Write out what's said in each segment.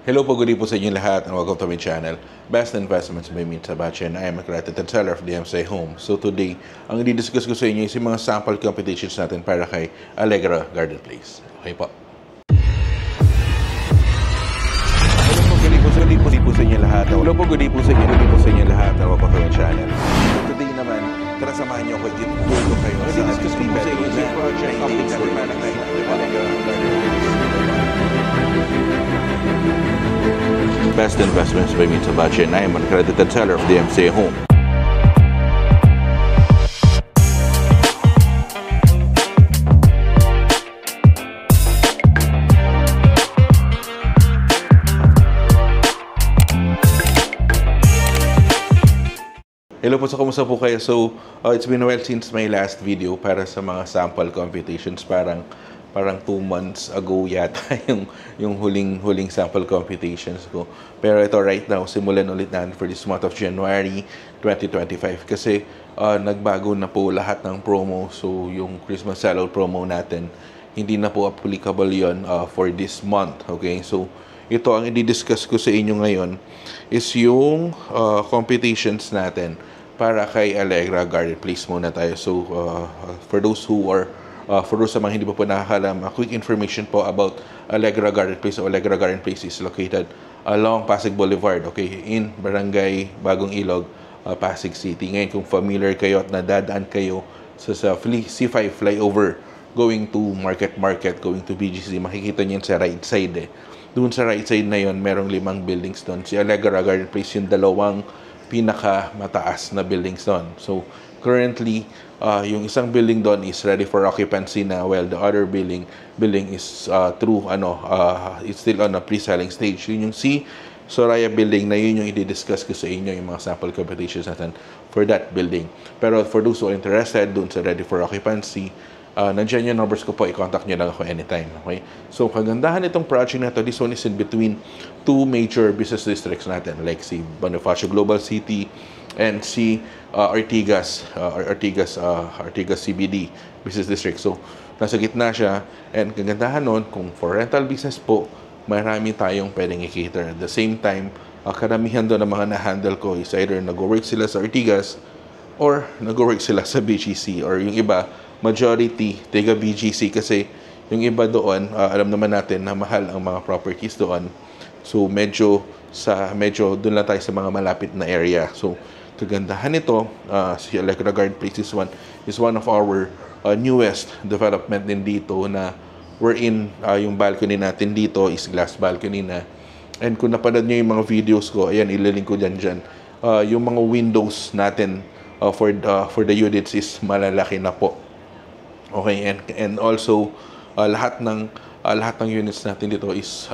Hello po, good evening po sa inyo lahat and welcome to my channel, Best Investments by Meet Sabache, and I am a accredited seller of DMCI Home. So today, ang i-discuss ko sa inyo is yung mga sample competitions natin para kay Allegra Garden Place. Okay po. Hello po, good evening po sa inyo lahat. Hello po, good evening po sa inyo lahat and welcome to my channel. So today naman, tara samahan niyo ako i-tour ko kayo sa i-discuss ko sa inyo yung project updates for para kay Allegra Garden Place. Best Investments by Meet Sabache, and I am an accredited seller of DMCI Home. Hello po, kumusta po kayo? So, it's been a while since my last video para sa mga sample competitions. Parang 2 months ago yata yung huling sample competitions ko. Pero ito right now, simulan ulit natin for this month of January 2025. Kasi nagbago na po lahat ng promo. So yung Christmas sellout promo natin, hindi na po applicable yon for this month. Okay, so ito ang i-discuss ko sa inyo ngayon is yung competitions natin para kay Allegra Garden Place muna tayo. So for those sa mga hindi pa po nakakalam, a quick information po about Allegra Garden Place. So, Allegra Garden Place is located along Pasig Boulevard, okay, in Barangay Bagong Ilog, Pasig City. Ngayon, kung familiar kayo at nadadaan kayo sa C5 flyover going to Market, going to BGC, makikita niyo sa right side. Doon sa right side na yon, merong 5 buildings doon. Si Allegra Garden Place yung dalawang pinaka-mataas na buildings doon. So, currently, yung isang building doon is ready for occupancy na, while the other building is it's still on a pre-selling stage. Yun yung C Soraya building na yun yung i-discuss ko sa inyo, yung mga sample competitions natin for that building. Pero for those who are interested doon sa ready for occupancy, nandiyan yung numbers ko po, i-contact nyo lang ako anytime. Okay? So, kagandahan itong project na to, this one is in between 2 major business districts natin, like si Bonifacio Global City and si Ortigas CBD Business District. So, nasa gitna siya. And kagandahan nun, kung for rental business po, marami tayong pwedeng i-cater. At the same time, karamihan doon ng mga na-handle ko is either nag-work sila sa Ortigas or nag-work sila sa BGC, or yung iba, majority, taga BGC, kasi yung iba doon, alam naman natin na mahal ang mga properties doon. So, medyo doon lang tayo sa mga malapit na area. So, kagandahan nito, si Allegra Garden Place is one of our newest development din dito, na wherein yung balcony natin dito is glass balcony na. And kung napanood nyo yung mga videos ko, ayan, ililink ko dyan. Yung mga windows natin for the units is malalaki na po. Okay, and also lahat ng units natin dito is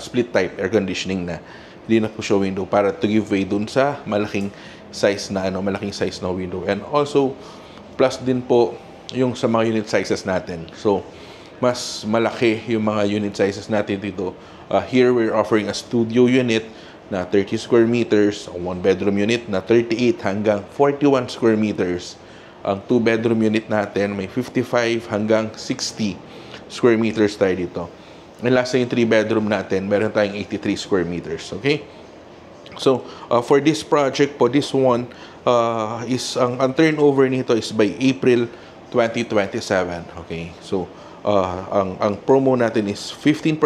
split type air conditioning na. Hindi na po siya window para to give way dun sa malaking size na window. And also plus din po yung sa mga unit sizes natin. So mas malaki yung mga unit sizes natin dito. Here we're offering a studio unit na 30 square meters, a 1-bedroom unit na 38 hanggang 41 square meters. Ang 2-bedroom unit natin may 55 hanggang 60 square meters tayo dito. And last, yung 3-bedroom natin, meron tayong 83 square meters. Okay? So, for this project po, this one is, ang turnover nito is by April 2027. Okay? So, ang promo natin is 12%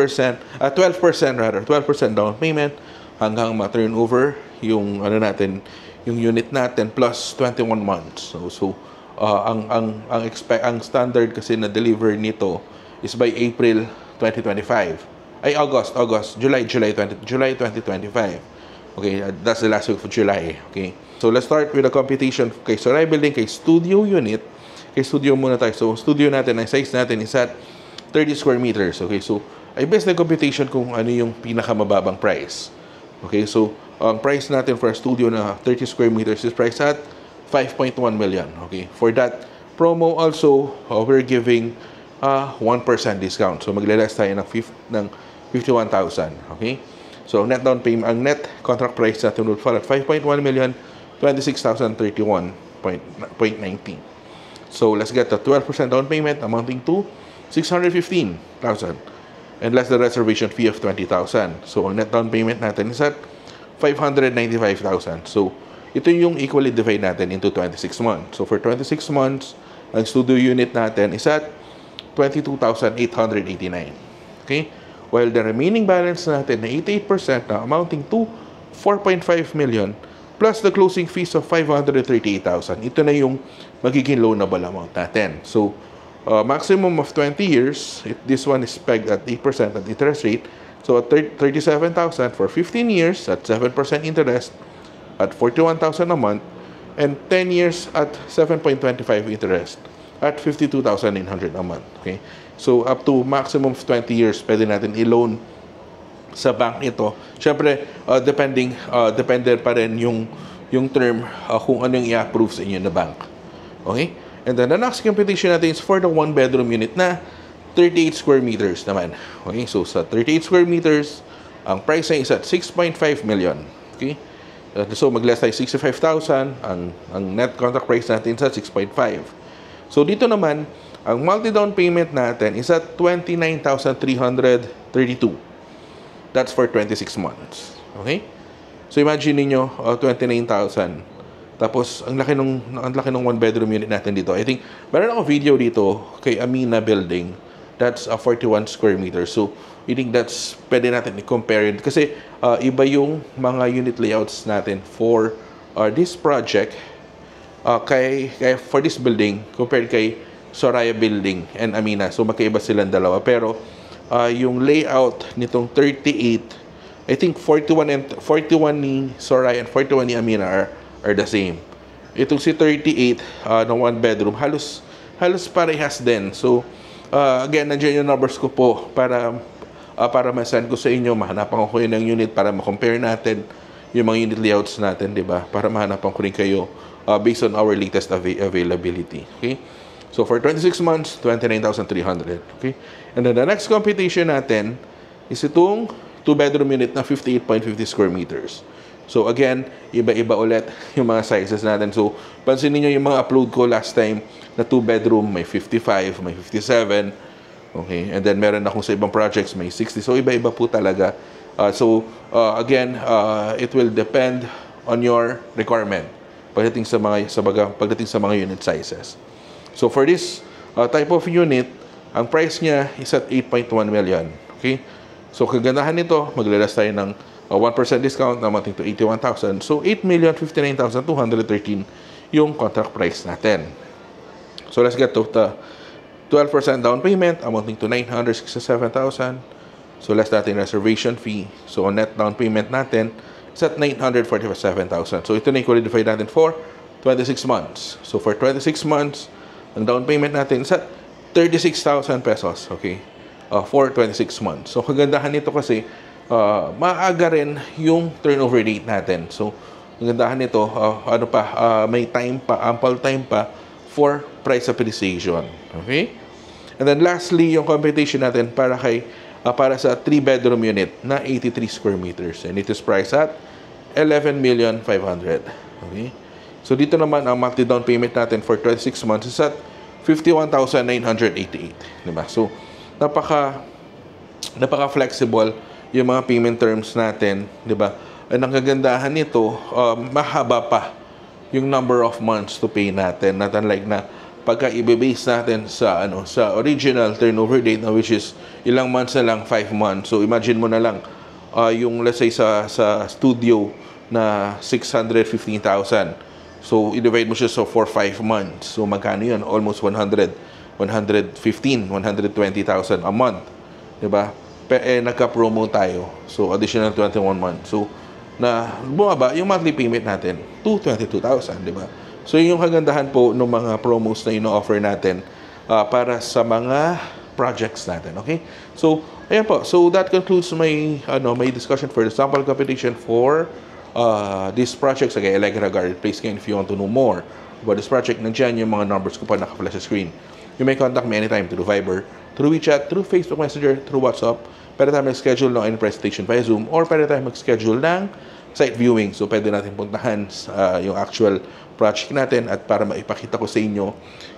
down payment hanggang ma-turnover yung yung unit natin plus 21 months. So ang standard kasi na deliver nito is by April 2025. July 2025. Okay, that's the last week of July. Okay. So let's start with the competition kay Soraya Building, kay studio unit. Kay studio muna tayo. So studio natin, ang size natin is at 30 square meters. Okay, so ay best na competition kung ano yung pinakamababang price. Okay, so ang price natin for a studio na 30 square meters is priced at 5.1 million. Okay, for that promo also, we're giving 1% discount. So maglaless tayo ng 51,000. Okay, so net down payment, ang net contract price natin will fall at 5.1 million, 26,031.19. So let's get the 12% down payment amounting to 615,000. and less the reservation fee of 20,000. So, ang net down payment natin is at 595,000. So, ito yung equally divide natin into 26 months. So, for 26 months, ang studio unit natin is at 22,889. Okay? While the remaining balance natin na 88% na amounting to 4.5 million plus the closing fees of 538,000. Ito na yung magiging loanable amount natin. So, maximum of 20 years, this one is pegged at 8% at interest rate. So, at 37,000 for 15 years at 7% interest at 41,000 a month, and 10 years at 7.25 interest at 52,900 a month. Okay? So, up to maximum of 20 years, pwede natin i-loan sa bank ito. Siyempre, depende pa rin yung term kung ano yung i-approve sa inyo na bank. Okay? And then, the next computation natin is for the one-bedroom unit na 38 square meters naman. Okay? So, sa 38 square meters, ang price niya is at 6.5 million. Okay? So, mag-less tayo 65,000. Ang net contract price natin sa 6.5. So, dito naman, ang multi-down payment natin is at 29,332. That's for 26 months. Okay? So, imagine niyo 29,000. Tapos, ang laki ng one-bedroom unit natin dito. I think, meron ako video dito kay Amina Building. That's 41 square meters. So, I think that's, pwede natin i-compare it. Kasi, iba yung mga unit layouts natin for this project for this building compared kay Soraya Building and Amina. So, magkaiba silang dalawa. Pero, yung layout nitong 38, I think 41 ni Soraya and 41 ni Amina are the same. Itong si 38 na one bedroom, halos parehas din. So, again, nandiyan yung numbers ko po para ma-send ko sa inyo. Mahanapan ko kayo ng unit para ma-compare natin yung mga unit layouts natin, di ba? Para mahanapan ko rin kayo based on our latest availability. Okay? So, for 26 months, 29,300. Okay? And then, the next computation natin is itong 2-bedroom unit na 58.50 square meters. So, again, iba-iba ulit yung mga sizes natin. So, pansin niyo yung mga upload ko last time na 2-bedroom, may 55, may 57. Okay? And then, meron akong sa ibang projects, may 60. So, iba-iba po talaga. Again, it will depend on your requirement pagdating sa mga unit sizes. So, for this type of unit, ang price niya is at 8.1 million. Okay? So, kagandahan nito, maglalas tayo ng 1% discount amounting to 81,000. So, 8,059,213 yung contract price natin. So, let's get to the 12% down payment amounting to 967,000. So, less natin reservation fee. So, net down payment natin is at 947,000. So, ito na equally divide natin for 26 months. So, for 26 months, ang down payment natin is at 36,000 pesos. Okay? For 26 months. So, kagandahan nito kasi, maaga rin yung turnover date natin. So, kagandahan nito, may time pa, ample time pa for price appreciation. Okay? And then, lastly, yung computation natin para sa 3-bedroom unit na 83 square meters. And it is priced at 11,500,000. Okay? So, dito naman, ang monthly down payment natin for 26 months is at 51,988. Diba? So, napaka-flexible yung mga payment terms natin. Diba? And ang kagandahan nito, mahaba pa yung number of months to pay natin. Not unlike na pagka i-base natin sa original turnover date, which is ilang months na lang, 5 months. So, imagine mo na lang, yung let's say sa studio na 615,000. So, i-divide mo siya for 5 months. So, magkano yun? Almost 120,000 a month. Diba? Nagka-promo tayo. So, additional 21 months. So, bumaba yung monthly payment natin to 22,000. Diba? So, yung kagandahan po ng mga promos na ino-offer natin para sa mga projects natin. Okay? So, ayan po. So, that concludes my discussion for the sample competition for this project sa Allegra Garden Place. If you want to know more about this project, nandiyan yung mga numbers ko pa naka-flash sa screen. You may contact me anytime through Viber, through WeChat, through Facebook Messenger, through WhatsApp. Pwede tayo mag-schedule ng presentation via Zoom, or pwede tayo mag-schedule ng site viewing. So, pwede natin puntahan yung actual project natin at para maipakita ko sa inyo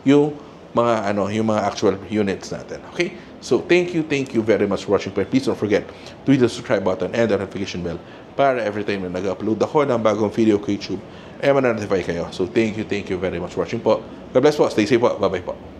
yung mga actual units natin. Okay? So, thank you very much for watching po. Please don't forget to hit the subscribe button and the notification bell para every time na nag-upload ako ng bagong video ko YouTube, eh, ma-notify kayo. So, thank you very much for watching po. God bless po. Stay safe po. Bye-bye po.